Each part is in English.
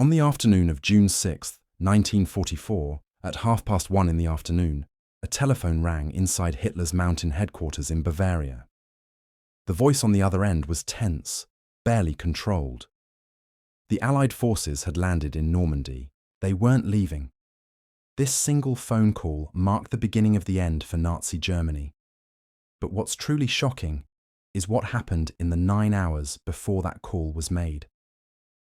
On the afternoon of June 6, 1944, at 1:30 in the afternoon, a telephone rang inside Hitler's mountain headquarters in Bavaria. The voice on the other end was tense, barely controlled. The Allied forces had landed in Normandy. They weren't leaving. This single phone call marked the beginning of the end for Nazi Germany. But what's truly shocking is what happened in the 9 hours before that call was made.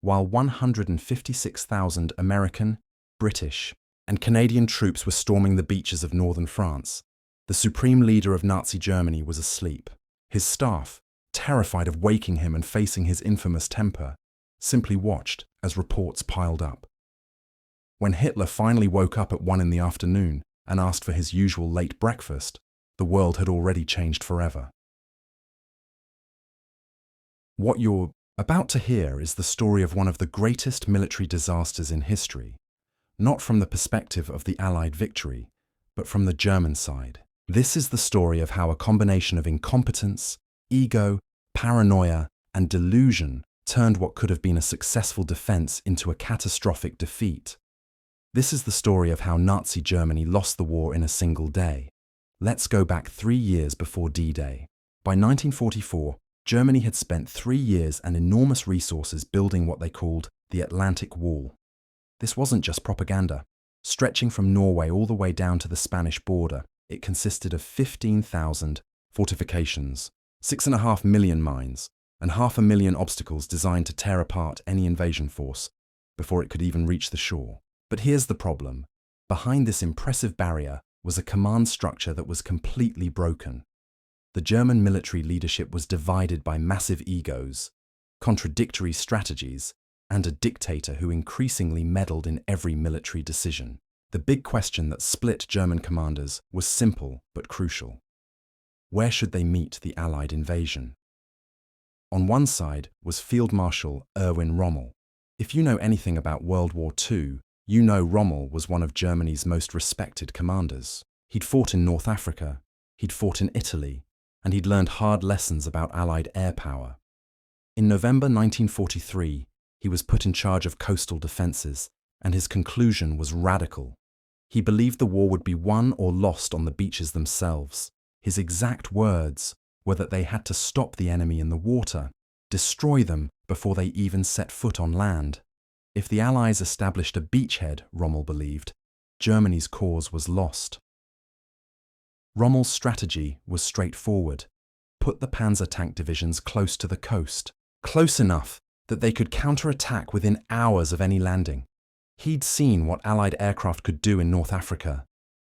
While 156,000 American, British, and Canadian troops were storming the beaches of northern France, the supreme leader of Nazi Germany was asleep. His staff, terrified of waking him and facing his infamous temper, simply watched as reports piled up. When Hitler finally woke up at 1 in the afternoon and asked for his usual late breakfast, the world had already changed forever. What you're about to hear is the story of one of the greatest military disasters in history, not from the perspective of the Allied victory, but from the German side. This is the story of how a combination of incompetence, ego, paranoia, and delusion turned what could have been a successful defense into a catastrophic defeat. This is the story of how Nazi Germany lost the war in a single day. Let's go back 3 years before D-Day. By 1944, Germany had spent 3 years and enormous resources building what they called the Atlantic Wall. This wasn't just propaganda. Stretching from Norway all the way down to the Spanish border, it consisted of 15,000 fortifications, 6.5 million mines, and 500,000 obstacles designed to tear apart any invasion force before it could even reach the shore. But here's the problem. Behind this impressive barrier was a command structure that was completely broken. The German military leadership was divided by massive egos, contradictory strategies, and a dictator who increasingly meddled in every military decision. The big question that split German commanders was simple but crucial. Where should they meet the Allied invasion? On one side was Field Marshal Erwin Rommel. If you know anything about World War II, you know Rommel was one of Germany's most respected commanders. He'd fought in North Africa, he'd fought in Italy, and he'd learned hard lessons about Allied air power. In November 1943, he was put in charge of coastal defences, and his conclusion was radical. He believed the war would be won or lost on the beaches themselves. His exact words were that they had to stop the enemy in the water, destroy them before they even set foot on land. If the Allies established a beachhead, Rommel believed, Germany's cause was lost. Rommel's strategy was straightforward. Put the panzer tank divisions close to the coast, close enough that they could counterattack within hours of any landing. He'd seen what Allied aircraft could do in North Africa.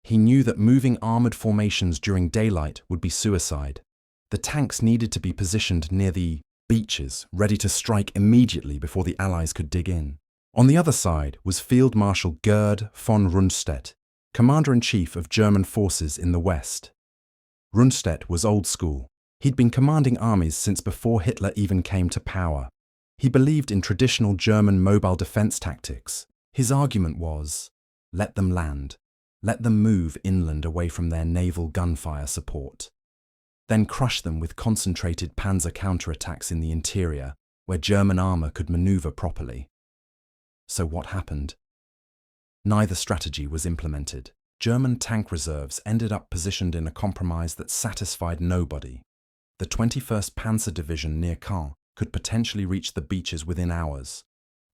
He knew that moving armoured formations during daylight would be suicide. The tanks needed to be positioned near the beaches, ready to strike immediately before the Allies could dig in. On the other side was Field Marshal Gerd von Rundstedt, Commander-in-Chief of German forces in the West. Rundstedt was old school. He'd been commanding armies since before Hitler even came to power. He believed in traditional German mobile defense tactics. His argument was, let them land. Let them move inland away from their naval gunfire support. Then crush them with concentrated panzer counterattacks in the interior, where German armour could manoeuvre properly. So what happened? Neither strategy was implemented. German tank reserves ended up positioned in a compromise that satisfied nobody. The 21st Panzer Division near Caen could potentially reach the beaches within hours,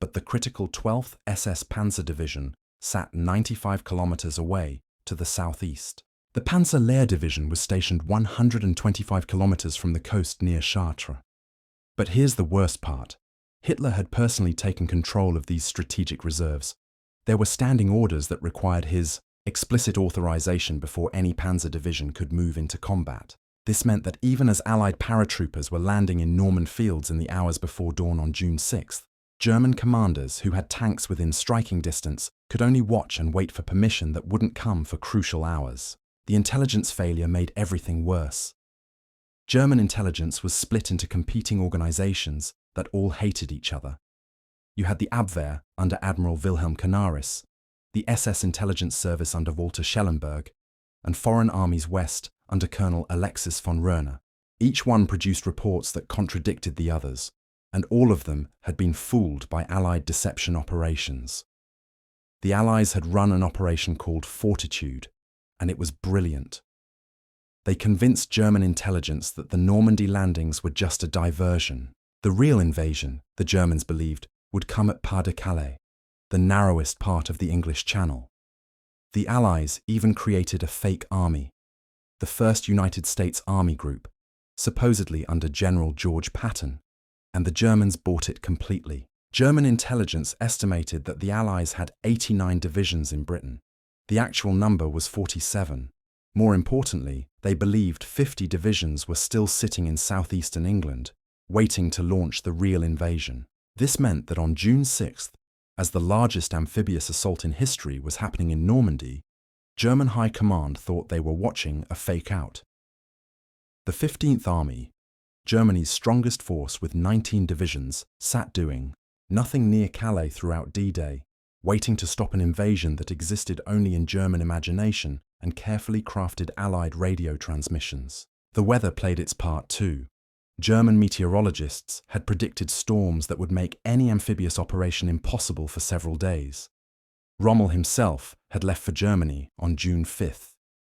but the critical 12th SS Panzer Division sat 95 kilometers away to the southeast. The Panzer Lehr Division was stationed 125 kilometers from the coast near Chartres. But here's the worst part. Hitler had personally taken control of these strategic reserves. There were standing orders that required his explicit authorization before any panzer division could move into combat. This meant that even as Allied paratroopers were landing in Norman fields in the hours before dawn on June 6th, German commanders who had tanks within striking distance could only watch and wait for permission that wouldn't come for crucial hours. The intelligence failure made everything worse. German intelligence was split into competing organizations that all hated each other. You had the Abwehr under Admiral Wilhelm Canaris, the SS Intelligence Service under Walter Schellenberg, and Foreign Armies West under Colonel Alexis von Röhne. Each one produced reports that contradicted the others. and all of them had been fooled by Allied deception operations. The Allies had run an operation called Fortitude, and it was brilliant. They convinced German intelligence that the Normandy landings were just a diversion. The real invasion, the Germans believed, would come at Pas-de-Calais, the narrowest part of the English Channel. The Allies even created a fake army, the First United States Army Group, supposedly under General George Patton, and the Germans bought it completely. German intelligence estimated that the Allies had 89 divisions in Britain. The actual number was 47. More importantly, they believed 50 divisions were still sitting in southeastern England, waiting to launch the real invasion. This meant that on June 6th, as the largest amphibious assault in history was happening in Normandy, German High Command thought they were watching a fake-out. The 15th Army, Germany's strongest force with 19 divisions, sat doing nothing near Calais throughout D-Day, waiting to stop an invasion that existed only in German imagination and carefully crafted Allied radio transmissions. The weather played its part too. German meteorologists had predicted storms that would make any amphibious operation impossible for several days. Rommel himself had left for Germany on June 5th.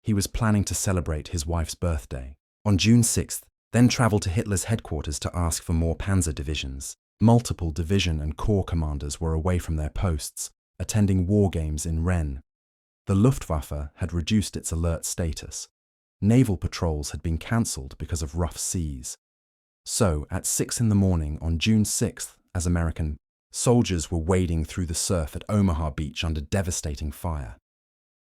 He was planning to celebrate his wife's birthday. On June 6th, then travelled to Hitler's headquarters to ask for more panzer divisions. Multiple division and corps commanders were away from their posts, attending war games in Rennes. The Luftwaffe had reduced its alert status. Naval patrols had been cancelled because of rough seas. So, at 6 in the morning on June 6th, as American soldiers were wading through the surf at Omaha Beach under devastating fire.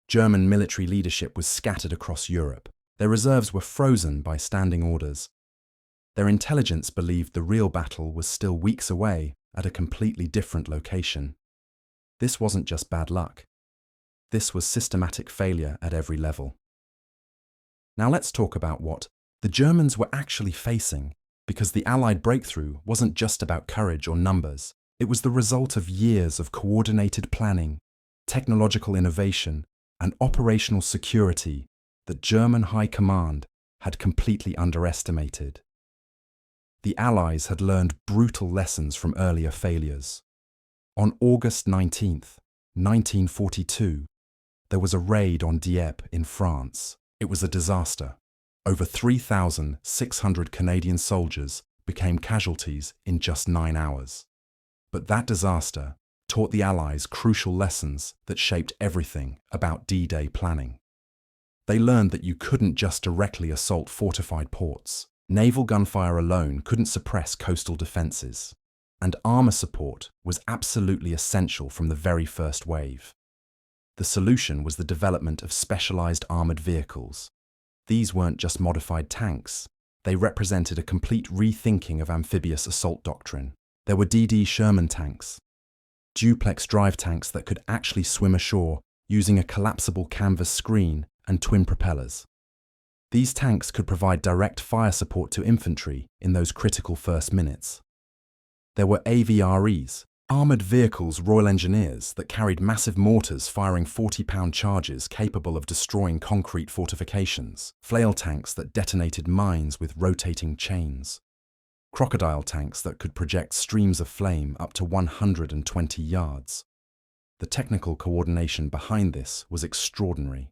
German military leadership was scattered across Europe. Their reserves were frozen by standing orders. Their intelligence believed the real battle was still weeks away at a completely different location. This wasn't just bad luck. This was systematic failure at every level. Now let's talk about what the Germans were actually facing, because the Allied breakthrough wasn't just about courage or numbers. It was the result of years of coordinated planning, technological innovation, and operational security that German High Command had completely underestimated. The Allies had learned brutal lessons from earlier failures. On August 19th, 1942, there was a raid on Dieppe in France. It was a disaster. Over 3,600 Canadian soldiers became casualties in just 9 hours. But that disaster taught the Allies crucial lessons that shaped everything about D-Day planning. They learned that you couldn't just directly assault fortified ports. Naval gunfire alone couldn't suppress coastal defenses. And armor support was absolutely essential from the very first wave. The solution was the development of specialized armored vehicles. These weren't just modified tanks. They represented a complete rethinking of amphibious assault doctrine. There were D.D. Sherman tanks, duplex drive tanks that could actually swim ashore using a collapsible canvas screen and twin propellers. These tanks could provide direct fire support to infantry in those critical first minutes. There were AVREs, armoured vehicles Royal Engineers that carried massive mortars firing 40-pound charges capable of destroying concrete fortifications, flail tanks that detonated mines with rotating chains, crocodile tanks that could project streams of flame up to 120 yards. The technical coordination behind this was extraordinary.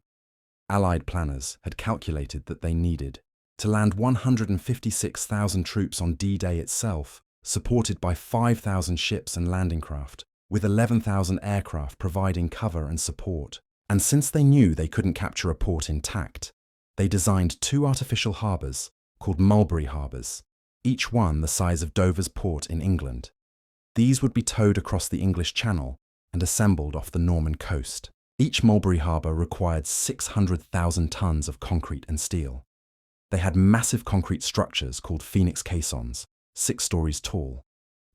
Allied planners had calculated that they needed to land 156,000 troops on D-Day itself, supported by 5,000 ships and landing craft, with 11,000 aircraft providing cover and support. And since they knew they couldn't capture a port intact, they designed 2 artificial harbours called Mulberry Harbours, each one the size of Dover's port in England. These would be towed across the English Channel and assembled off the Norman coast. Each Mulberry Harbour required 600,000 tons of concrete and steel. They had massive concrete structures called Phoenix caissons, 6 stories tall,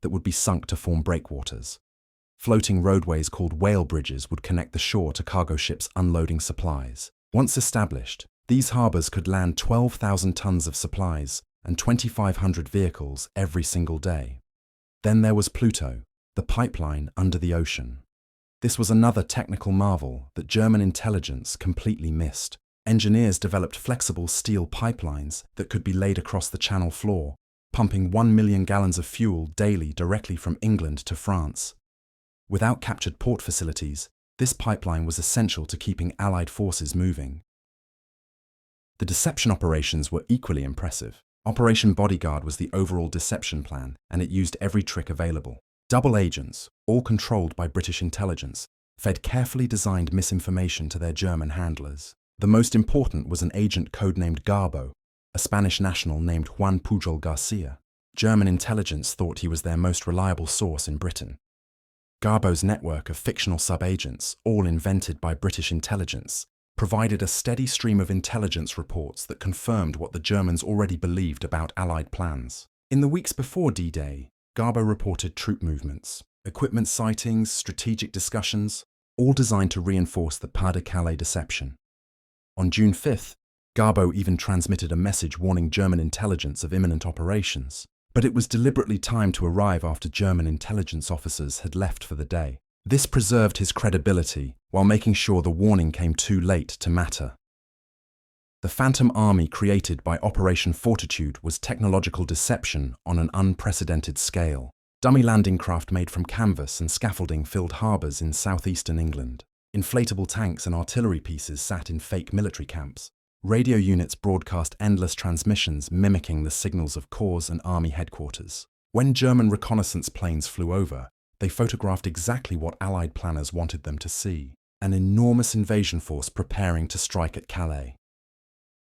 that would be sunk to form breakwaters. Floating roadways called whale bridges would connect the shore to cargo ships unloading supplies. Once established, these harbours could land 12,000 tons of supplies and 2,500 vehicles every single day. Then there was Pluto, the pipeline under the ocean. This was another technical marvel that German intelligence completely missed. Engineers developed flexible steel pipelines that could be laid across the channel floor, pumping 1 million gallons of fuel daily directly from England to France. Without captured port facilities, this pipeline was essential to keeping Allied forces moving. The deception operations were equally impressive. Operation Bodyguard was the overall deception plan, and it used every trick available. Double agents, all controlled by British intelligence, fed carefully designed misinformation to their German handlers. The most important was an agent codenamed Garbo, a Spanish national named Juan Pujol Garcia. German intelligence thought he was their most reliable source in Britain. Garbo's network of fictional sub-agents, all invented by British intelligence, provided a steady stream of intelligence reports that confirmed what the Germans already believed about Allied plans. In the weeks before D-Day, Garbo reported troop movements, equipment sightings, strategic discussions, all designed to reinforce the Pas-de-Calais deception. On June 5th, Garbo even transmitted a message warning German intelligence of imminent operations, but it was deliberately timed to arrive after German intelligence officers had left for the day. This preserved his credibility while making sure the warning came too late to matter. The Phantom Army created by Operation Fortitude was technological deception on an unprecedented scale. Dummy landing craft made from canvas and scaffolding filled harbours in southeastern England. Inflatable tanks and artillery pieces sat in fake military camps. Radio units broadcast endless transmissions mimicking the signals of corps and army headquarters. When German reconnaissance planes flew over, they photographed exactly what Allied planners wanted them to see: an enormous invasion force preparing to strike at Calais.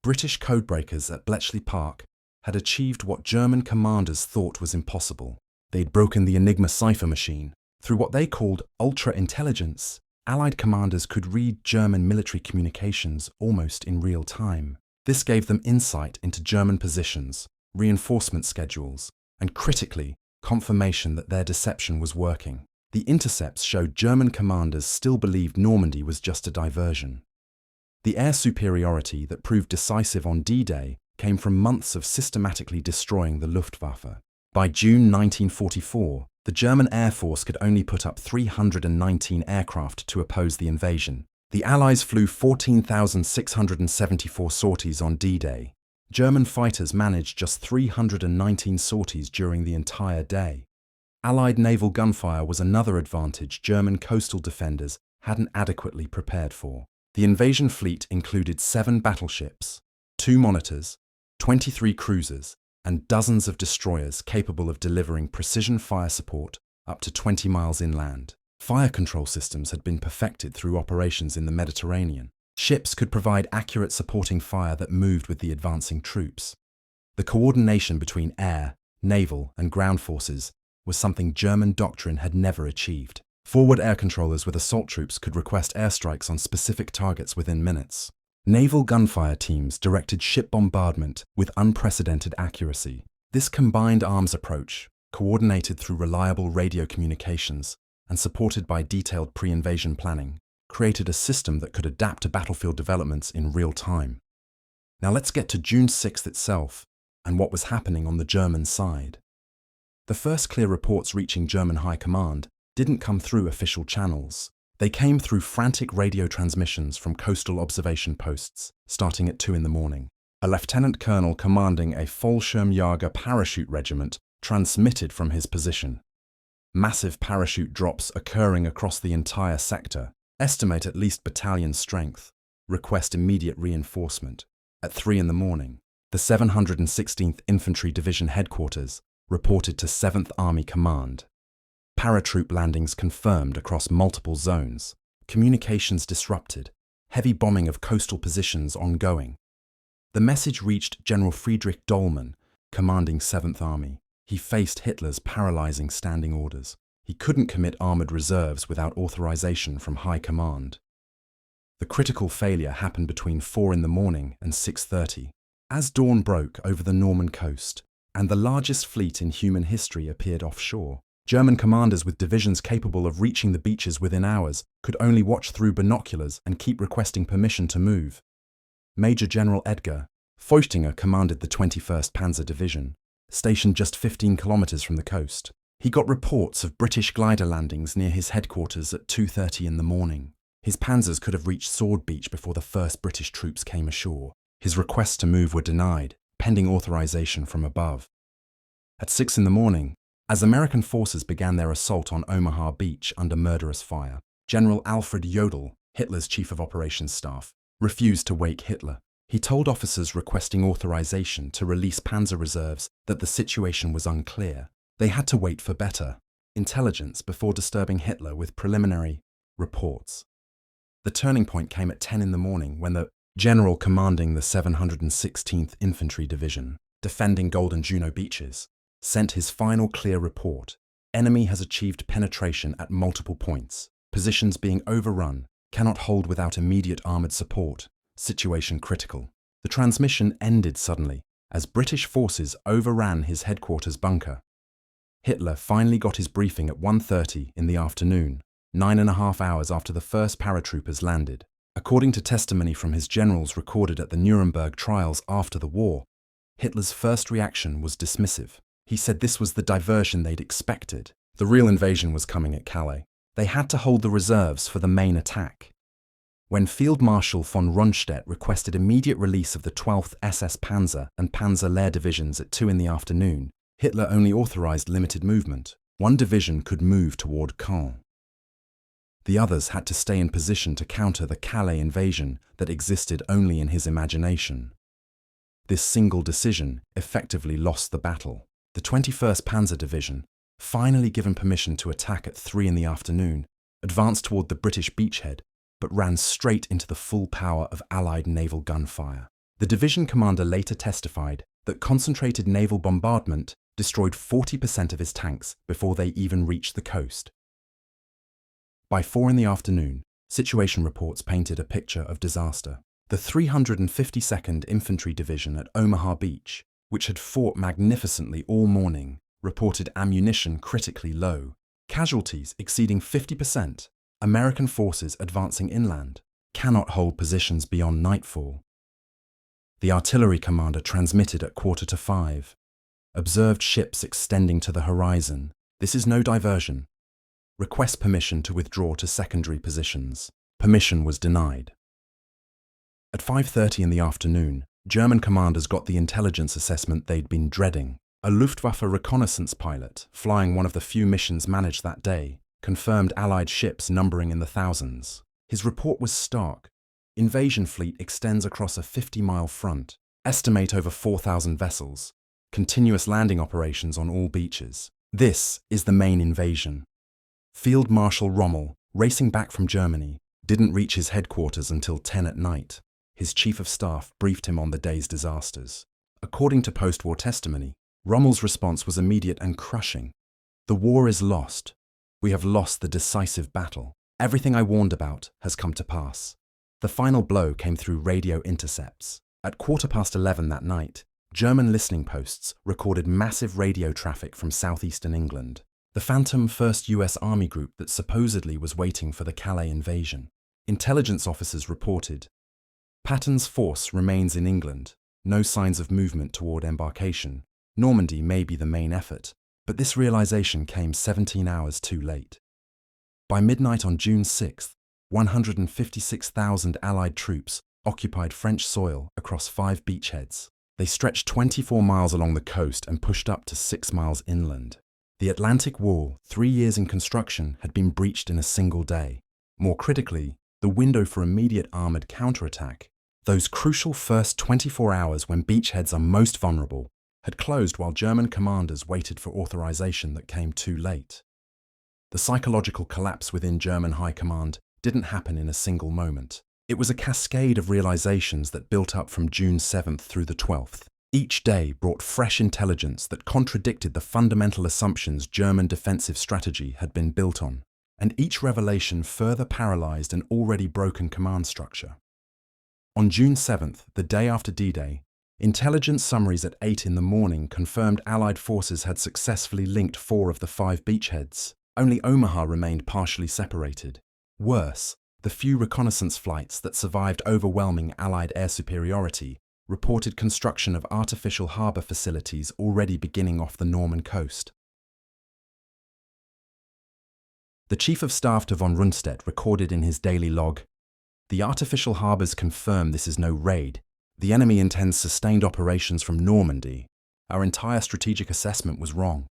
British codebreakers at Bletchley Park had achieved what German commanders thought was impossible. They'd broken the Enigma cipher machine. Through what they called ultra-intelligence, Allied commanders could read German military communications almost in real time. This gave them insight into German positions, reinforcement schedules, and critically, confirmation that their deception was working. The intercepts showed German commanders still believed Normandy was just a diversion. The air superiority that proved decisive on D-Day came from months of systematically destroying the Luftwaffe. By June 1944, the German Air Force could only put up 319 aircraft to oppose the invasion. The Allies flew 14,674 sorties on D-Day. German fighters managed just 319 sorties during the entire day. Allied naval gunfire was another advantage German coastal defenders hadn't adequately prepared for. The invasion fleet included 7 battleships, 2 monitors, 23 cruisers, and dozens of destroyers capable of delivering precision fire support up to 20 miles inland. Fire control systems had been perfected through operations in the Mediterranean. Ships could provide accurate supporting fire that moved with the advancing troops. The coordination between air, naval, and ground forces was something German doctrine had never achieved. Forward air controllers with assault troops could request airstrikes on specific targets within minutes. Naval gunfire teams directed ship bombardment with unprecedented accuracy. This combined arms approach, coordinated through reliable radio communications and supported by detailed pre-invasion planning, created a system that could adapt to battlefield developments in real time. Now let's get to June 6th itself and what was happening on the German side. The first clear reports reaching German high command didn't come through official channels. They came through frantic radio transmissions from coastal observation posts, starting at 2 in the morning. A lieutenant colonel commanding a Fallschirmjäger parachute regiment transmitted from his position. Massive parachute drops occurring across the entire sector. Estimate at least battalion strength. Request immediate reinforcement. At 3 in the morning, the 716th Infantry Division headquarters reported to 7th Army Command. Paratroop landings confirmed across multiple zones. Communications disrupted. Heavy bombing of coastal positions ongoing. The message reached General Friedrich Dollmann, commanding 7th Army. He faced Hitler's paralyzing standing orders. He couldn't commit armoured reserves without authorization from high command. The critical failure happened between 4 in the morning and 6:30. As dawn broke over the Norman coast, and the largest fleet in human history appeared offshore, German commanders with divisions capable of reaching the beaches within hours could only watch through binoculars and keep requesting permission to move. Major General Edgar Feuchtinger commanded the 21st Panzer Division, stationed just 15 kilometers from the coast. He got reports of British glider landings near his headquarters at 2:30 in the morning. His panzers could have reached Sword Beach before the first British troops came ashore. His requests to move were denied, pending authorization from above. At 6 in the morning, as American forces began their assault on Omaha Beach under murderous fire, General Alfred Jodl, Hitler's chief of operations staff, refused to wake Hitler. He told officers requesting authorization to release panzer reserves that the situation was unclear. They had to wait for better intelligence before disturbing Hitler with preliminary reports. The turning point came at 10 in the morning when the general commanding the 716th Infantry Division, defending Golden Juno beaches, sent his final clear report. Enemy has achieved penetration at multiple points. Positions being overrun, cannot hold without immediate armoured support. Situation critical. The transmission ended suddenly as British forces overran his headquarters bunker. Hitler finally got his briefing at 1:30 in the afternoon, 9.5 hours after the first paratroopers landed. According to testimony from his generals recorded at the Nuremberg trials after the war, Hitler's first reaction was dismissive. He said this was the diversion they'd expected. The real invasion was coming at Calais. They had to hold the reserves for the main attack. When Field Marshal von Rundstedt requested immediate release of the 12th SS Panzer and Panzer Lehr divisions at 2 in the afternoon, Hitler only authorized limited movement. One division could move toward Caen. The others had to stay in position to counter the Calais invasion that existed only in his imagination. This single decision effectively lost the battle. The 21st Panzer Division, finally given permission to attack at 3 in the afternoon, advanced toward the British beachhead, but ran straight into the full power of Allied naval gunfire. The division commander later testified that concentrated naval bombardment destroyed 40% of his tanks before they even reached the coast. By 4 in the afternoon, situation reports painted a picture of disaster. The 352nd Infantry Division at Omaha Beach, which had fought magnificently all morning, reported ammunition critically low, casualties exceeding 50%, American forces advancing inland, cannot hold positions beyond nightfall. The artillery commander transmitted at 4:45. Observed ships extending to the horizon. This is no diversion. Request permission to withdraw to secondary positions. Permission was denied. At 5:30 in the afternoon, German commanders got the intelligence assessment they'd been dreading. A Luftwaffe reconnaissance pilot, flying one of the few missions managed that day, confirmed Allied ships numbering in the thousands. His report was stark. Invasion fleet extends across a 50-mile front, estimate over 4,000 vessels, continuous landing operations on all beaches. This is the main invasion. Field Marshal Rommel, racing back from Germany, didn't reach his headquarters until 10 at night. His chief of staff briefed him on the day's disasters. According to post-war testimony, Rommel's response was immediate and crushing. The war is lost. We have lost the decisive battle. Everything I warned about has come to pass. The final blow came through radio intercepts. At 11:15 that night, German listening posts recorded massive radio traffic from southeastern England, the phantom 1st US Army group that supposedly was waiting for the Calais invasion. Intelligence officers reported, Patton's force remains in England, no signs of movement toward embarkation. Normandy may be the main effort, but this realization came 17 hours too late. By midnight on June 6th, 156,000 Allied troops occupied French soil across 5 beachheads. They stretched 24 miles along the coast and pushed up to 6 miles inland. The Atlantic Wall, 3 years in construction, had been breached in a single day. More critically, the window for immediate armoured counterattack, those crucial first 24 hours when beachheads are most vulnerable, had closed while German commanders waited for authorization that came too late. The psychological collapse within German high command didn't happen in a single moment. It was a cascade of realizations that built up from June 7th through the 12th. Each day brought fresh intelligence that contradicted the fundamental assumptions German defensive strategy had been built on, and each revelation further paralyzed an already broken command structure. On June 7th, the day after D-Day, intelligence summaries at 8 in the morning confirmed Allied forces had successfully linked 4 of the 5 beachheads. Only Omaha remained partially separated. Worse, the few reconnaissance flights that survived overwhelming Allied air superiority reported construction of artificial harbour facilities already beginning off the Norman coast. The Chief of Staff to von Rundstedt recorded in his daily log, "The artificial harbours confirm this is no raid. The enemy intends sustained operations from Normandy. Our entire strategic assessment was wrong.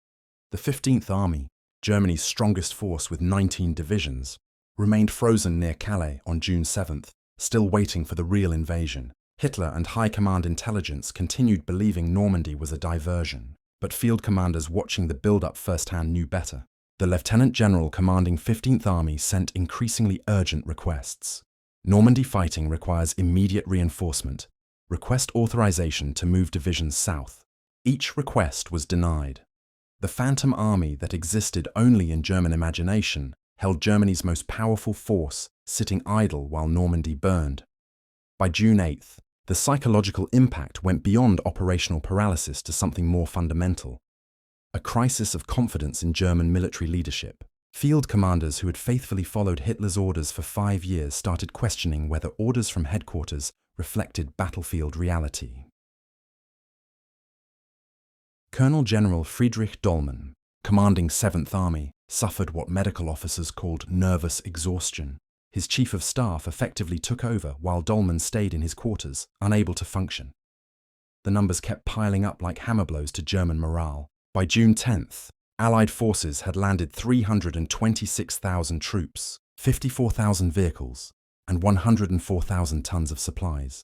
The 15th Army, Germany's strongest force with 19 divisions, remained frozen near Calais on June 7th, still waiting for the real invasion. Hitler and High Command intelligence continued believing Normandy was a diversion, but field commanders watching the build-up firsthand knew better. The Lieutenant General commanding 15th Army sent increasingly urgent requests. Normandy fighting requires immediate reinforcement. Request authorization to move divisions south. Each request was denied. The Phantom Army that existed only in German imagination held Germany's most powerful force sitting idle while Normandy burned. By June 8th, the psychological impact went beyond operational paralysis to something more fundamental. A crisis of confidence in German military leadership. Field commanders who had faithfully followed Hitler's orders for 5 years started questioning whether orders from headquarters reflected battlefield reality. Colonel General Friedrich Dollmann, commanding 7th Army, suffered what medical officers called nervous exhaustion. His chief of staff effectively took over while Dollmann stayed in his quarters, unable to function. The numbers kept piling up like hammer blows to German morale. By June 10th, Allied forces had landed 326,000 troops, 54,000 vehicles, and 104,000 tons of supplies.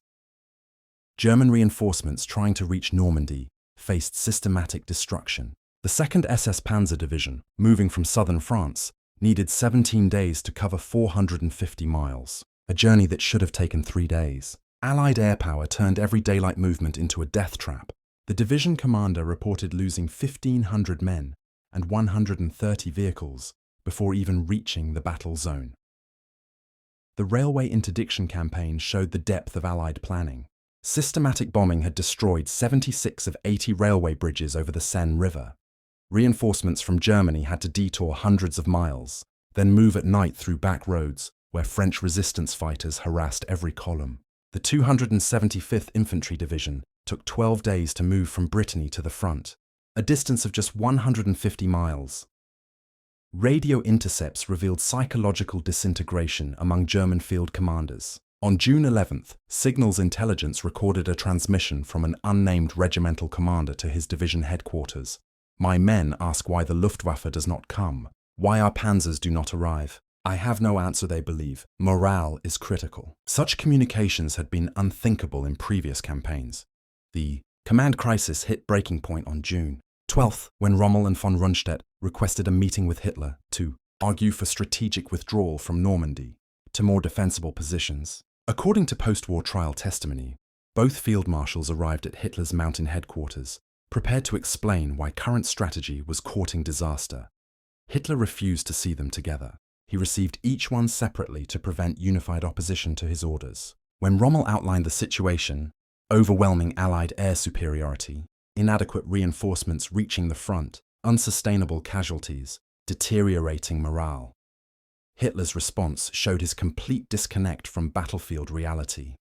German reinforcements trying to reach Normandy faced systematic destruction. The 2nd SS Panzer Division, moving from southern France, needed 17 days to cover 450 miles, a journey that should have taken 3 days. Allied air power turned every daylight movement into a death trap. The division commander reported losing 1,500 men and 130 vehicles before even reaching the battle zone. The railway interdiction campaign showed the depth of Allied planning. Systematic bombing had destroyed 76 of 80 railway bridges over the Seine River. Reinforcements from Germany had to detour hundreds of miles, then move at night through back roads where French resistance fighters harassed every column. The 275th Infantry Division took 12 days to move from Brittany to the front, a distance of just 150 miles. Radio intercepts revealed psychological disintegration among German field commanders. On June 11th, Signals Intelligence recorded a transmission from an unnamed regimental commander to his division headquarters. "My men ask why the Luftwaffe does not come, why our panzers do not arrive. I have no answer," they believe. Morale is critical. Such communications had been unthinkable in previous campaigns. The command crisis hit breaking point on June 12th, when Rommel and von Rundstedt requested a meeting with Hitler to argue for strategic withdrawal from Normandy to more defensible positions. According to post-war trial testimony, both field marshals arrived at Hitler's mountain headquarters, prepared to explain why current strategy was courting disaster. Hitler refused to see them together. He received each one separately to prevent unified opposition to his orders. When Rommel outlined the situation, overwhelming Allied air superiority, inadequate reinforcements reaching the front, unsustainable casualties, deteriorating morale, Hitler's response showed his complete disconnect from battlefield reality.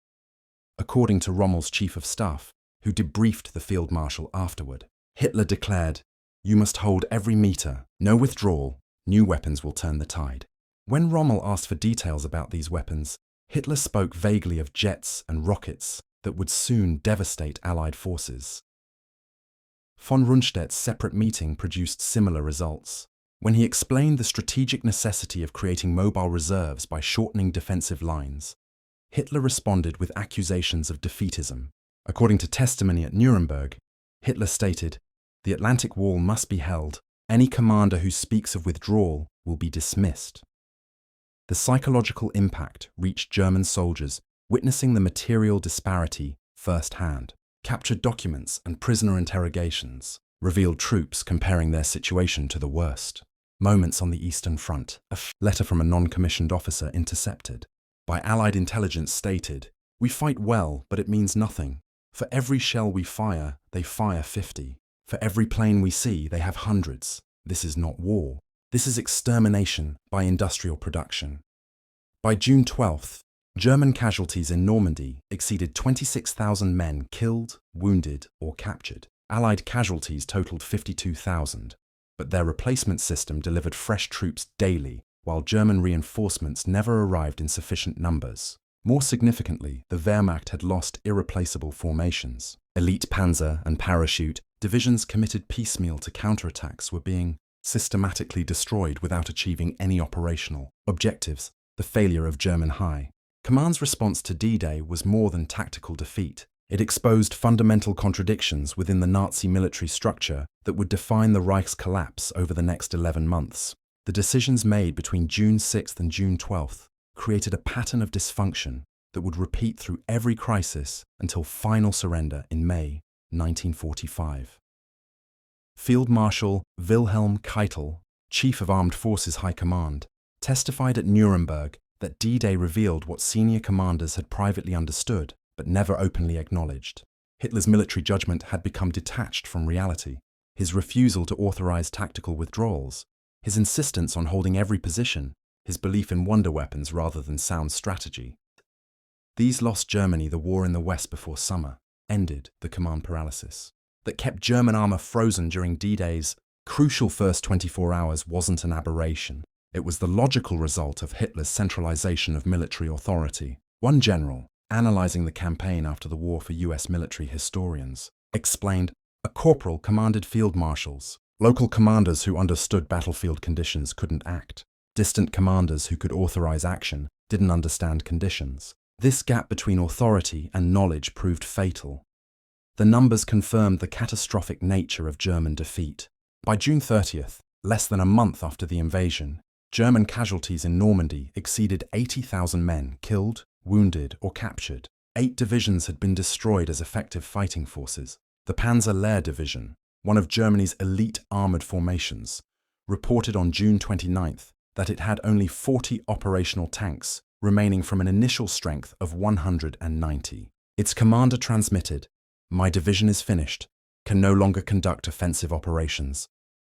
According to Rommel's chief of staff, who debriefed the field marshal afterward, Hitler declared, "You must hold every meter, no withdrawal, new weapons will turn the tide." When Rommel asked for details about these weapons, Hitler spoke vaguely of jets and rockets that would soon devastate Allied forces. Von Rundstedt's separate meeting produced similar results. When he explained the strategic necessity of creating mobile reserves by shortening defensive lines, Hitler responded with accusations of defeatism. According to testimony at Nuremberg, Hitler stated, "The Atlantic Wall must be held. Any commander who speaks of withdrawal will be dismissed." The psychological impact reached German soldiers witnessing the material disparity firsthand. Captured documents and prisoner interrogations revealed troops comparing their situation to the worst. Moments on the Eastern Front, a letter from a non-commissioned officer intercepted by Allied intelligence stated, "We fight well, but it means nothing. For every shell we fire, they fire 50. For every plane we see, they have hundreds. This is not war. This is extermination by industrial production." By June 12th, German casualties in Normandy exceeded 26,000 men killed, wounded, or captured. Allied casualties totaled 52,000, but their replacement system delivered fresh troops daily, while German reinforcements never arrived in sufficient numbers. More significantly, the Wehrmacht had lost irreplaceable formations. Elite panzer and parachute, Divisions committed piecemeal to counterattacks were being systematically destroyed without achieving any operational objectives. The failure of German High Command's response to D-Day was more than tactical defeat. It exposed fundamental contradictions within the Nazi military structure that would define the Reich's collapse over the next 11 months. The decisions made between June 6th and June 12th created a pattern of dysfunction that would repeat through every crisis until final surrender in May 1945. Field Marshal Wilhelm Keitel, Chief of Armed Forces High Command, testified at Nuremberg that D-Day revealed what senior commanders had privately understood but never openly acknowledged. Hitler's military judgment had become detached from reality. His refusal to authorize tactical withdrawals, his insistence on holding every position, his belief in wonder weapons rather than sound strategy. These lost Germany the war in the West before summer, ended the command paralysis that kept German armor frozen during D-Day's crucial first 24 hours wasn't an aberration. It was the logical result of Hitler's centralization of military authority. One general, analyzing the campaign after the war for US military historians, explained, "A corporal commanded field marshals. Local commanders who understood battlefield conditions couldn't act. Distant commanders who could authorize action didn't understand conditions. This gap between authority and knowledge proved fatal." The numbers confirmed the catastrophic nature of German defeat. By June 30th, less than a month after the invasion, German casualties in Normandy exceeded 80,000 men killed, wounded, or captured. 8 divisions had been destroyed as effective fighting forces. The Panzer Lehr Division, one of Germany's elite armoured formations, reported on June 29th that it had only 40 operational tanks remaining from an initial strength of 190. Its commander transmitted, "My division is finished, can no longer conduct offensive operations."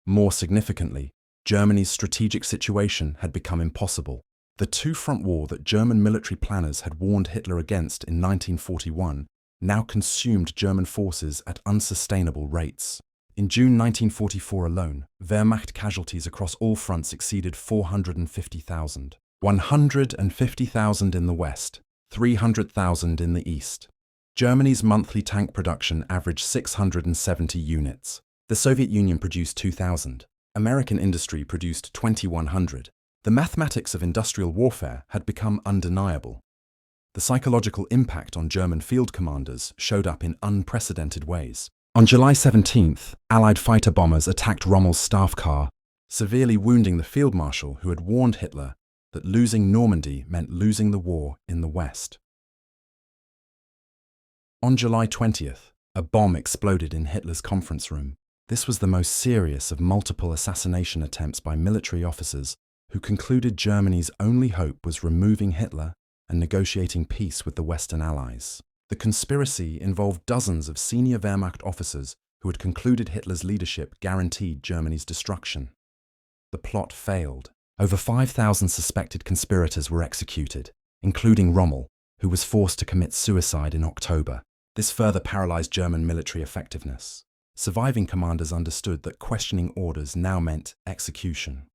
More significantly, Germany's strategic situation had become impossible. The two-front war that German military planners had warned Hitler against in 1941 now consumed German forces at unsustainable rates. In June 1944 alone, Wehrmacht casualties across all fronts exceeded 450,000. 150,000 in the west, 300,000 in the east. Germany's monthly tank production averaged 670 units. The Soviet Union produced 2,000. American industry produced 2,100. The mathematics of industrial warfare had become undeniable. The psychological impact on German field commanders showed up in unprecedented ways. On July 17th, Allied fighter bombers attacked Rommel's staff car, severely wounding the field marshal who had warned Hitler that losing Normandy meant losing the war in the West. On July 20th, a bomb exploded in Hitler's conference room. This was the most serious of multiple assassination attempts by military officers who concluded Germany's only hope was removing Hitler and negotiating peace with the Western Allies. The conspiracy involved dozens of senior Wehrmacht officers who had concluded Hitler's leadership guaranteed Germany's destruction. The plot failed. Over 5,000 suspected conspirators were executed, including Rommel, who was forced to commit suicide in October. This further paralyzed German military effectiveness. Surviving commanders understood that questioning orders now meant execution.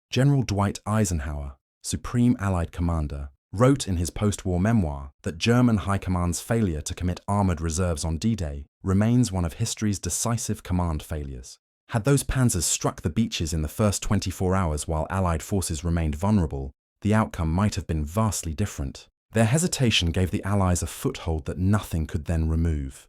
General Dwight Eisenhower, Supreme Allied Commander, wrote in his post-war memoir that German High Command's failure to commit armoured reserves on D-Day remains one of history's decisive command failures. Had those panzers struck the beaches in the first 24 hours while Allied forces remained vulnerable, the outcome might have been vastly different. Their hesitation gave the Allies a foothold that nothing could then remove.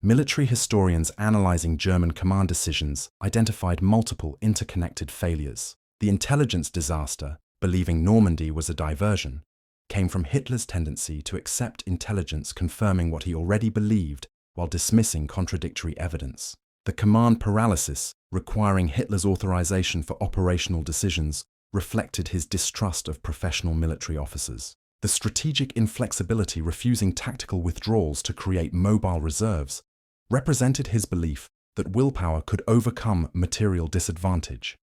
Military historians analysing German command decisions identified multiple interconnected failures. The intelligence disaster, believing Normandy was a diversion, came from Hitler's tendency to accept intelligence confirming what he already believed while dismissing contradictory evidence. The command paralysis, requiring Hitler's authorization for operational decisions, reflected his distrust of professional military officers. The strategic inflexibility refusing tactical withdrawals to create mobile reserves represented his belief that willpower could overcome material disadvantage.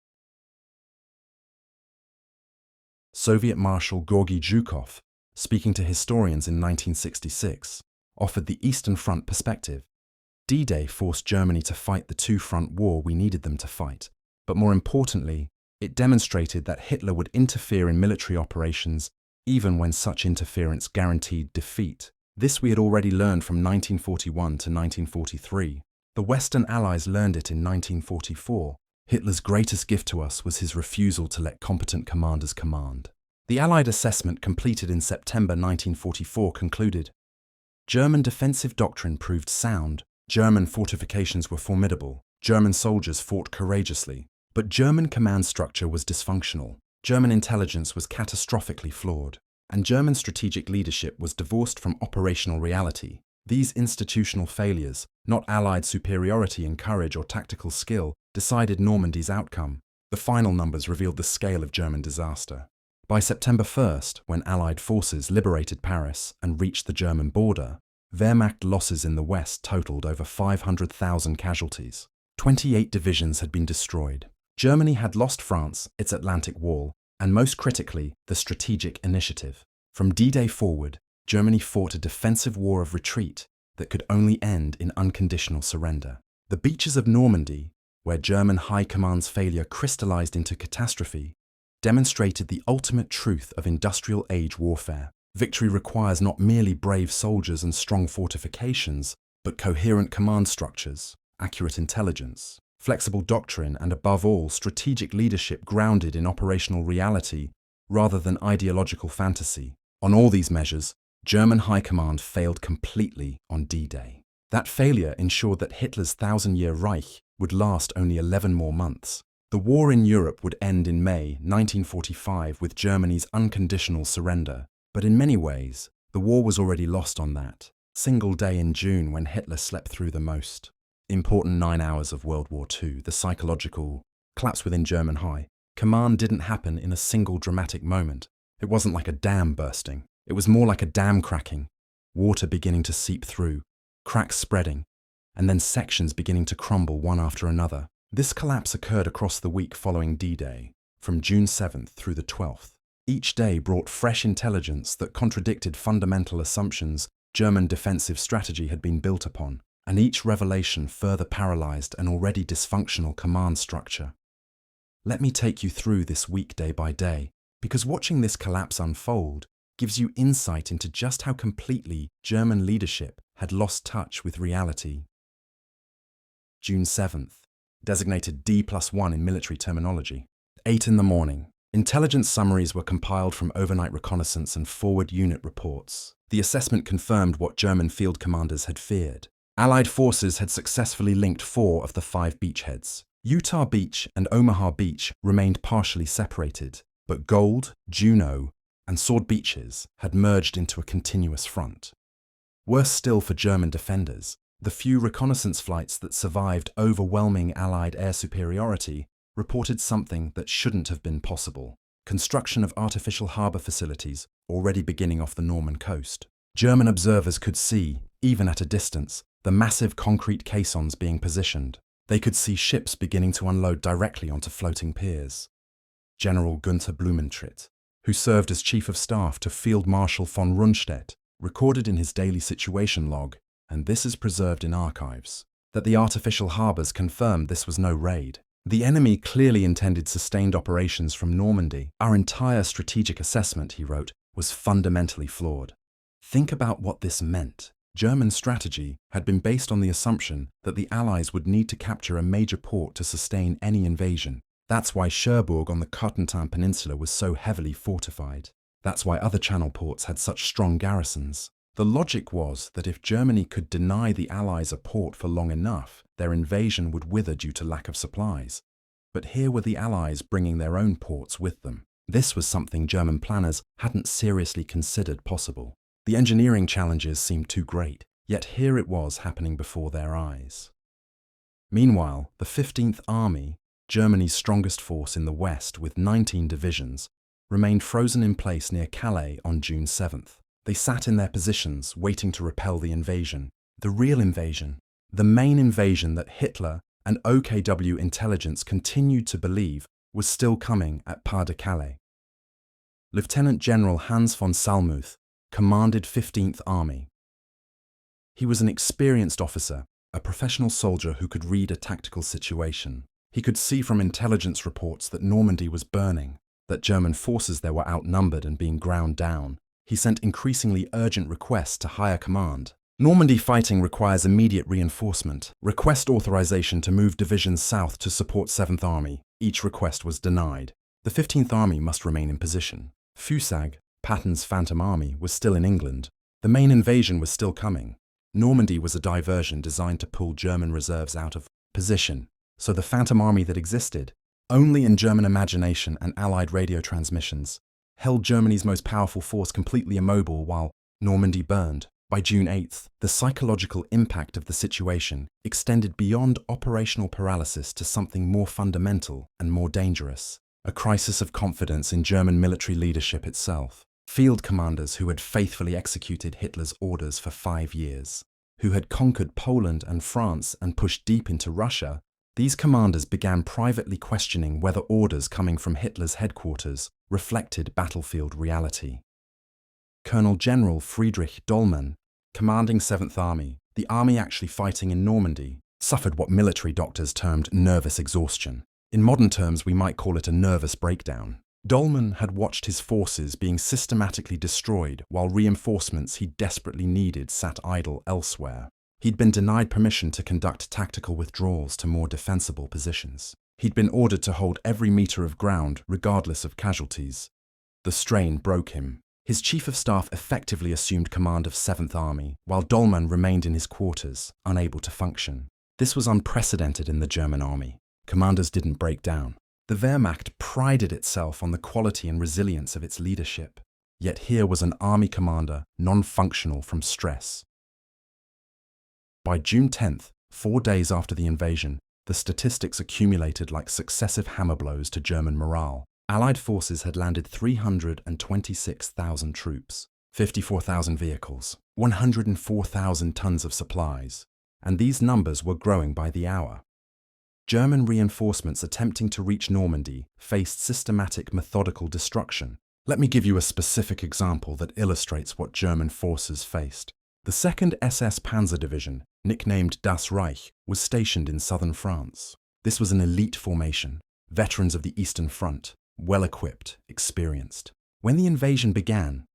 Soviet Marshal Georgy Zhukov, speaking to historians in 1966, offered the Eastern Front perspective. D-Day forced Germany to fight the two-front war we needed them to fight, but more importantly, it demonstrated that Hitler would interfere in military operations even when such interference guaranteed defeat. This we had already learned from 1941 to 1943. The Western Allies learned it in 1944. Hitler's greatest gift to us was his refusal to let competent commanders command. The Allied assessment completed in September 1944 concluded, German defensive doctrine proved sound, German fortifications were formidable, German soldiers fought courageously, but German command structure was dysfunctional, German intelligence was catastrophically flawed, and German strategic leadership was divorced from operational reality. These institutional failures, not Allied superiority in courage or tactical skill, decided Normandy's outcome. The final numbers revealed the scale of German disaster. By September 1st, when Allied forces liberated Paris and reached the German border, Wehrmacht losses in the West totaled over 500,000 casualties. 28 divisions had been destroyed. Germany had lost France, its Atlantic Wall, and most critically, the strategic initiative. From D-Day forward, Germany fought a defensive war of retreat that could only end in unconditional surrender. The beaches of Normandy, where German High Command's failure crystallized into catastrophe, demonstrated the ultimate truth of industrial age warfare. Victory requires not merely brave soldiers and strong fortifications, but coherent command structures, accurate intelligence, flexible doctrine, and above all, strategic leadership grounded in operational reality rather than ideological fantasy. On all these measures, German High Command failed completely on D-Day. That failure ensured that Hitler's 1,000-year Reich would last only 11 more months. The war in Europe would end in May 1945 with Germany's unconditional surrender. But in many ways, the war was already lost on that single day in June when Hitler slept through the most important 9 hours of World War II. The psychological collapse within German High Command didn't happen in a single dramatic moment. It wasn't like a dam bursting. It was more like a dam cracking, water beginning to seep through, cracks spreading, and then sections beginning to crumble one after another. This collapse occurred across the week following D-Day, from June 7th through the 12th. Each day brought fresh intelligence that contradicted fundamental assumptions German defensive strategy had been built upon, and each revelation further paralyzed an already dysfunctional command structure. Let me take you through this week day by day, because watching this collapse unfold gives you insight into just how completely German leadership had lost touch with reality. June 7th, designated D+1 in military terminology. 8 in the morning. Intelligence summaries were compiled from overnight reconnaissance and forward unit reports. The assessment confirmed what German field commanders had feared. Allied forces had successfully linked 4 of the 5 beachheads. Utah Beach and Omaha Beach remained partially separated, but Gold, Juno, and Sword Beaches had merged into a continuous front. Worse still for German defenders, the few reconnaissance flights that survived overwhelming Allied air superiority reported something that shouldn't have been possible: construction of artificial harbour facilities already beginning off the Norman coast. German observers could see, even at a distance, the massive concrete caissons being positioned. They could see ships beginning to unload directly onto floating piers. General Gunther Blumentritt, who served as Chief of Staff to Field Marshal von Rundstedt, recorded in his daily situation log, and this is preserved in archives, that the artificial harbours confirmed this was no raid. The enemy clearly intended sustained operations from Normandy. Our entire strategic assessment, he wrote, was fundamentally flawed. Think about what this meant. German strategy had been based on the assumption that the Allies would need to capture a major port to sustain any invasion. That's why Cherbourg on the Cotentin Peninsula was so heavily fortified. That's why other channel ports had such strong garrisons. The logic was that if Germany could deny the Allies a port for long enough, their invasion would wither due to lack of supplies. But here were the Allies bringing their own ports with them. This was something German planners hadn't seriously considered possible. The engineering challenges seemed too great, yet here it was happening before their eyes. Meanwhile, the 15th Army, Germany's strongest force in the West with 19 divisions, remained frozen in place near Calais on June 7th. They sat in their positions, waiting to repel the invasion. The real invasion, the main invasion that Hitler and OKW intelligence continued to believe was still coming at Pas de Calais. Lieutenant General Hans von Salmuth commanded 15th Army. He was an experienced officer, a professional soldier who could read a tactical situation. He could see from intelligence reports that Normandy was burning, that German forces there were outnumbered and being ground down. He sent increasingly urgent requests to higher command. Normandy fighting requires immediate reinforcement. Request authorization to move divisions south to support 7th Army. Each request was denied. The 15th Army must remain in position. Führer, Patton's Phantom Army, was still in England. The main invasion was still coming. Normandy was a diversion designed to pull German reserves out of position, so the Phantom Army that existed, only in German imagination and Allied radio transmissions, held Germany's most powerful force completely immobile while Normandy burned. By June 8th, the psychological impact of the situation extended beyond operational paralysis to something more fundamental and more dangerous, a crisis of confidence in German military leadership itself. Field commanders who had faithfully executed Hitler's orders for 5 years, who had conquered Poland and France and pushed deep into Russia, these commanders began privately questioning whether orders coming from Hitler's headquarters reflected battlefield reality. Colonel General Friedrich Dollmann, commanding 7th Army, the army actually fighting in Normandy, suffered what military doctors termed nervous exhaustion. In modern terms, we might call it a nervous breakdown. Dollmann had watched his forces being systematically destroyed while reinforcements he desperately needed sat idle elsewhere. He'd been denied permission to conduct tactical withdrawals to more defensible positions. He'd been ordered to hold every meter of ground regardless of casualties. The strain broke him. His chief of staff effectively assumed command of 7th Army, while Dollmann remained in his quarters, unable to function. This was unprecedented in the German army. Commanders didn't break down. The Wehrmacht prided itself on the quality and resilience of its leadership. Yet here was an army commander non-functional from stress. By June 10th, 4 days after the invasion, the statistics accumulated like successive hammer blows to German morale. Allied forces had landed 326,000 troops, 54,000 vehicles, 104,000 tons of supplies, and these numbers were growing by the hour. German reinforcements attempting to reach Normandy faced systematic methodical destruction. Let me give you a specific example that illustrates what German forces faced. The 2nd SS Panzer Division, nicknamed Das Reich, was stationed in southern France. This was an elite formation, veterans of the Eastern Front, well-equipped, experienced. When the invasion began,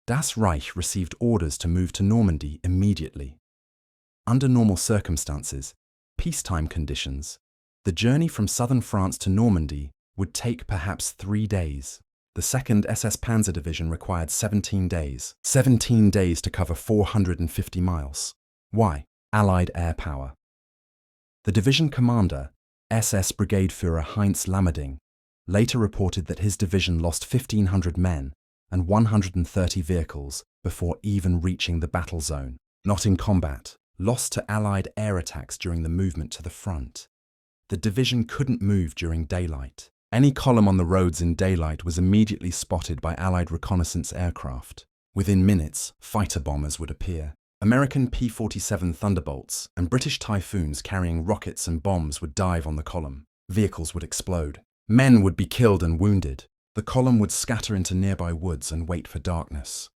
Das Reich received orders to move to Normandy immediately. Under normal circumstances, peacetime conditions, the journey from southern France to Normandy would take perhaps 3 days. The 2nd SS Panzer Division required 17 days. 17 days to cover 450 miles. Why? Allied air power. The division commander, SS Brigade Führer Heinz Lammerding, later reported that his division lost 1,500 men and 130 vehicles before even reaching the battle zone. Not in combat, lost to Allied air attacks during the movement to the front. The division couldn't move during daylight. Any column on the roads in daylight was immediately spotted by Allied reconnaissance aircraft. Within minutes, fighter bombers would appear. American P-47 Thunderbolts and British Typhoons carrying rockets and bombs would dive on the column. Vehicles would explode. Men would be killed and wounded. The column would scatter into nearby woods and wait for darkness.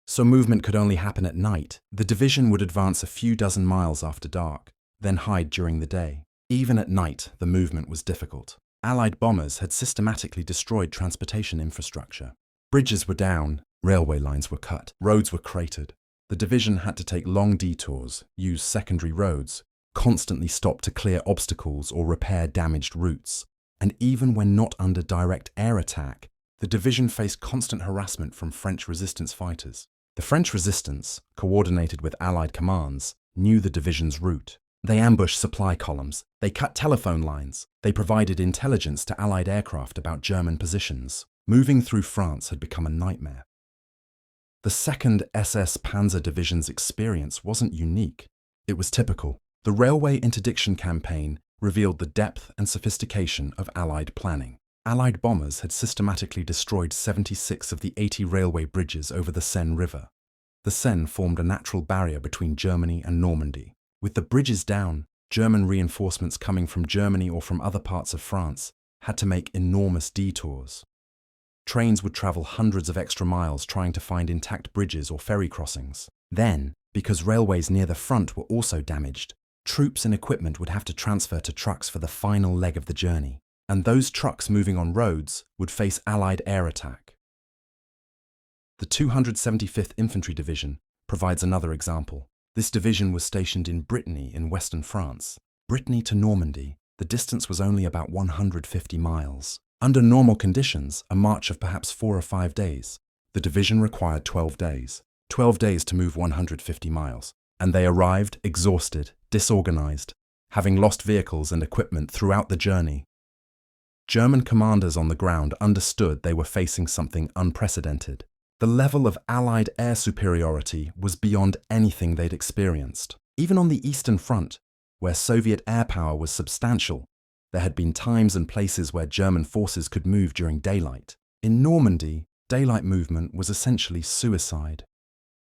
So movement could only happen at night. The division would advance a few dozen miles after dark, then hide during the day. Even at night, the movement was difficult. Allied bombers had systematically destroyed transportation infrastructure. Bridges were down, railway lines were cut, roads were cratered. The division had to take long detours, use secondary roads, constantly stop to clear obstacles or repair damaged routes. And even when not under direct air attack, the division faced constant harassment from French resistance fighters. The French resistance, coordinated with Allied commands, knew the division's route. They ambushed supply columns, they cut telephone lines, they provided intelligence to Allied aircraft about German positions. Moving through France had become a nightmare. The 2nd SS Panzer Division's experience wasn't unique. It was typical. The railway interdiction campaign revealed the depth and sophistication of Allied planning. Allied bombers had systematically destroyed 76 of the 80 railway bridges over the Seine River. The Seine formed a natural barrier between Germany and Normandy. With the bridges down, German reinforcements coming from Germany or from other parts of France had to make enormous detours. Trains would travel hundreds of extra miles trying to find intact bridges or ferry crossings. Then, because railways near the front were also damaged, troops and equipment would have to transfer to trucks for the final leg of the journey. And those trucks moving on roads would face Allied air attack. The 275th Infantry Division provides another example. This division was stationed in Brittany in western France. Brittany to Normandy, the distance was only about 150 miles. Under normal conditions, a march of perhaps 4 or 5 days. The division required 12 days. 12 days to move 150 miles. And they arrived exhausted, disorganized, having lost vehicles and equipment throughout the journey. German commanders on the ground understood they were facing something unprecedented. The level of Allied air superiority was beyond anything they'd experienced. Even on the Eastern Front, where Soviet air power was substantial, there had been times and places where German forces could move during daylight. In Normandy, daylight movement was essentially suicide.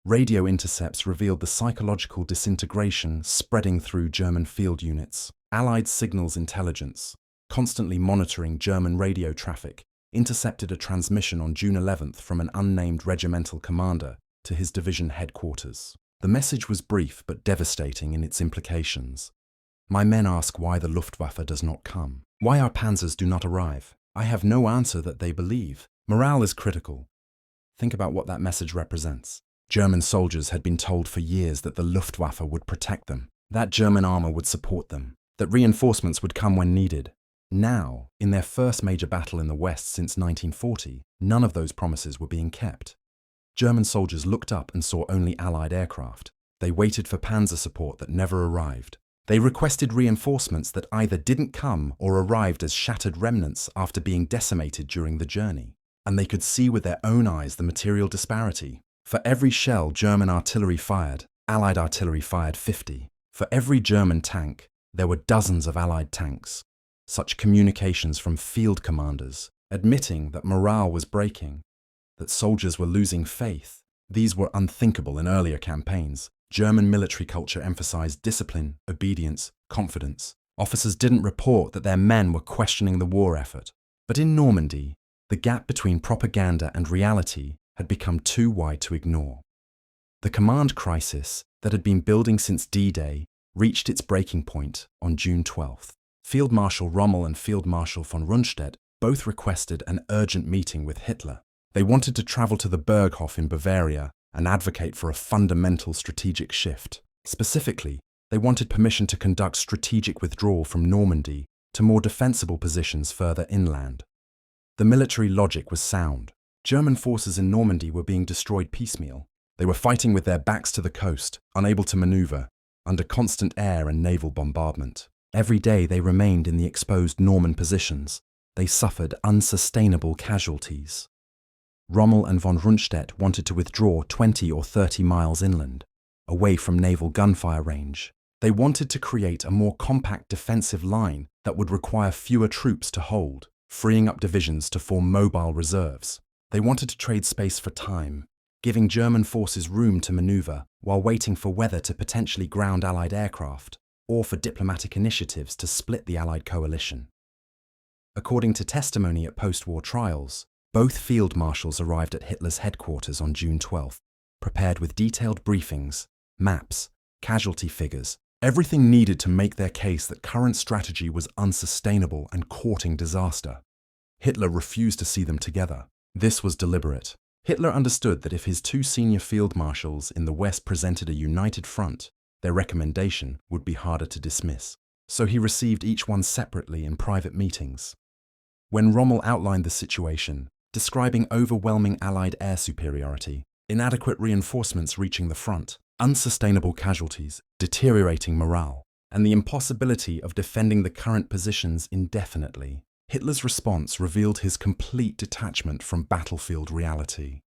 Radio intercepts revealed the psychological disintegration spreading through German field units. Allied signals intelligence, constantly monitoring German radio traffic, intercepted a transmission on June 11th from an unnamed regimental commander to his division headquarters. The message was brief but devastating in its implications. My men ask why the Luftwaffe does not come. Why our panzers do not arrive. I have no answer that they believe. Morale is critical. Think about what that message represents. German soldiers had been told for years that the Luftwaffe would protect them, that German armor would support them, that reinforcements would come when needed. Now, in their first major battle in the West since 1940, none of those promises were being kept. German soldiers looked up and saw only Allied aircraft. They waited for panzer support that never arrived. They requested reinforcements that either didn't come or arrived as shattered remnants after being decimated during the journey. And they could see with their own eyes the material disparity. For every shell German artillery fired, Allied artillery fired 50. For every German tank, there were dozens of Allied tanks. Such communications from field commanders, admitting that morale was breaking, that soldiers were losing faith, these were unthinkable in earlier campaigns. German military culture emphasized discipline, obedience, confidence. Officers didn't report that their men were questioning the war effort. But in Normandy, the gap between propaganda and reality had become too wide to ignore. The command crisis that had been building since D-Day reached its breaking point on June 12th. Field Marshal Rommel and Field Marshal von Rundstedt both requested an urgent meeting with Hitler. They wanted to travel to the Berghof in Bavaria and advocate for a fundamental strategic shift. Specifically, they wanted permission to conduct strategic withdrawal from Normandy to more defensible positions further inland. The military logic was sound. German forces in Normandy were being destroyed piecemeal. They were fighting with their backs to the coast, unable to maneuver, under constant air and naval bombardment. Every day they remained in the exposed Norman positions. They suffered unsustainable casualties. Rommel and von Rundstedt wanted to withdraw 20 or 30 miles inland, away from naval gunfire range. They wanted to create a more compact defensive line that would require fewer troops to hold, freeing up divisions to form mobile reserves. They wanted to trade space for time, giving German forces room to maneuver while waiting for weather to potentially ground Allied aircraft, or for diplomatic initiatives to split the Allied coalition. According to testimony at post-war trials, both field marshals arrived at Hitler's headquarters on June 12th, prepared with detailed briefings, maps, casualty figures, everything needed to make their case that current strategy was unsustainable and courting disaster. Hitler refused to see them together. This was deliberate. Hitler understood that if his two senior field marshals in the West presented a united front, their recommendation would be harder to dismiss. So he received each one separately in private meetings. When Rommel outlined the situation, describing overwhelming Allied air superiority, inadequate reinforcements reaching the front, unsustainable casualties, deteriorating morale, and the impossibility of defending the current positions indefinitely, Hitler's response revealed his complete detachment from battlefield reality.